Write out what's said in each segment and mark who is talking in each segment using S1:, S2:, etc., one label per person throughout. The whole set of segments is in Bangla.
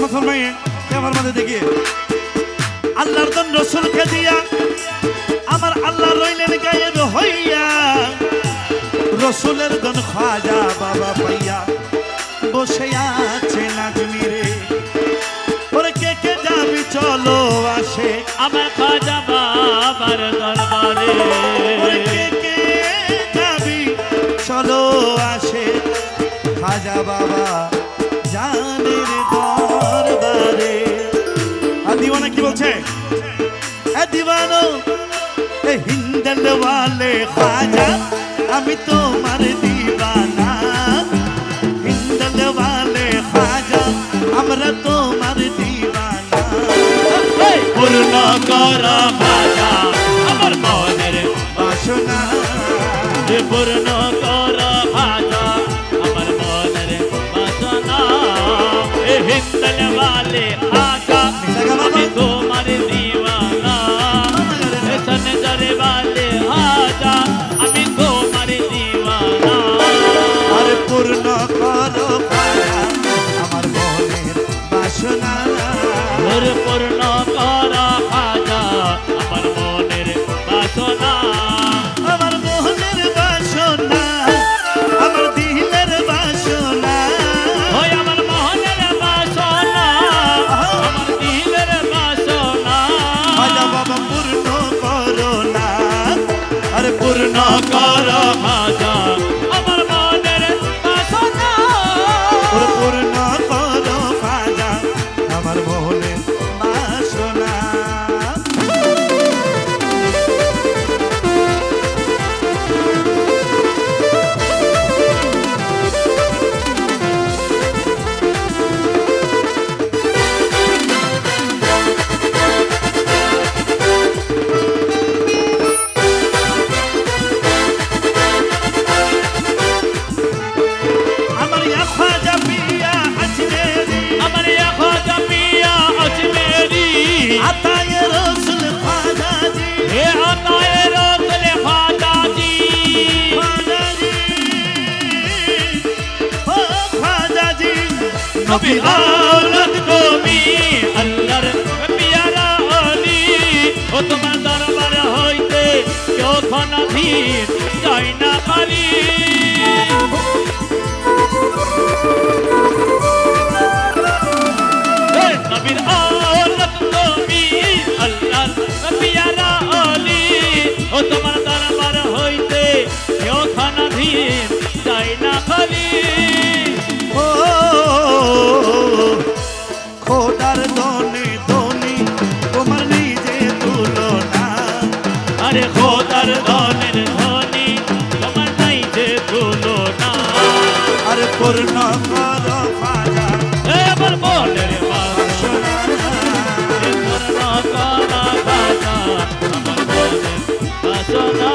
S1: बरकत फरमाइए क्या फरमाते देखिए আল্লাহর দন রাসূলকে দিয়া আমার আল্লাহ রইলেন গায়েব হইয়া রাসূলের দন খাজা বাবা পাইয়া বসে আছে নাজমিরে ওরে কে কে যাবি চলো আসে
S2: আমার খাজা বাবার দরবারে
S1: ওরে কে কে যাবি চলো আসে খাজা বাবা জানের দরবারে दीवाना की बोलছে ए दीवानो ए हिंदल वाले ख्वाजा আমি তোমার दीवाना हिंदल वाले ख्वाजा আমরা তোমার दीवाना
S2: পূর্ণ কর খাজা আমার মনের
S1: বাসনা
S2: পূর্ণ কর খাজা আমার মনের বাসনা এ হিন্দল वाले खाजा तुम्हारे दीवाना सनजरे वाले आजा अभी तुम्हारे दीवाना
S1: अरे पूर्ण करो खाजा আমার মনের বাসনা
S2: अरे पूर्ण करो खाजा আমার মনের বাসনা
S1: আমার মনের বাসনা আমার দিলের বাসনা
S2: ওই আমার মনের বাসনা আমার দিলের বাসনা
S1: খাজা বাবা পূর্ণ করো না আরে পূর্ণ
S2: করো খাজা আমার মনের বাসনা
S1: ওরে পূর্ণ করো খাজা আমার মনের বাসনা आताए रसूल ख्वाजा जी
S2: हे आताए रसूल ख्वाजा जी
S1: ख्वाजा जी ओ ख्वाजा जी
S2: नबी औलाद তুমি আল্লাহর প্যারা ওলি ও তোমার দরবার হইতে কেউ কোনদিন যায় না খালি নবীর औलाद তুমি আল্লাহর প্যারা ওলি ও তোমার দরবার হইতে কেউ কোনদিন যায় না খালি
S1: ओ খোদার দনে দনি তোমার নিজে তুলনা
S2: আরে খোদার দনের ধনী তোমার নাই যে তুলনা
S1: আরে পূর্ণ করো খাজা
S2: এবার মনের
S1: বাসনা
S2: পূর্ণ করা খাজা আমার মনের বাসনা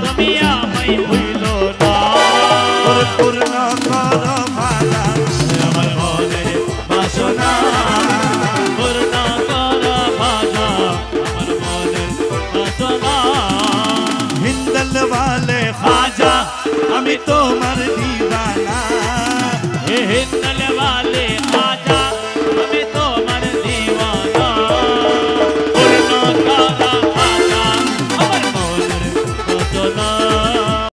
S2: তুমি আমায় ভুলো না
S1: ওরে পূর্ণ করো ভালা
S2: আমার মনের বাসনা পূর্ণ করো ভাষা আমার মনের বাসনা
S1: হিন্দল वाले খাজা আমি তোমার দিওয়ানা
S2: हे हिंदल वाले आजा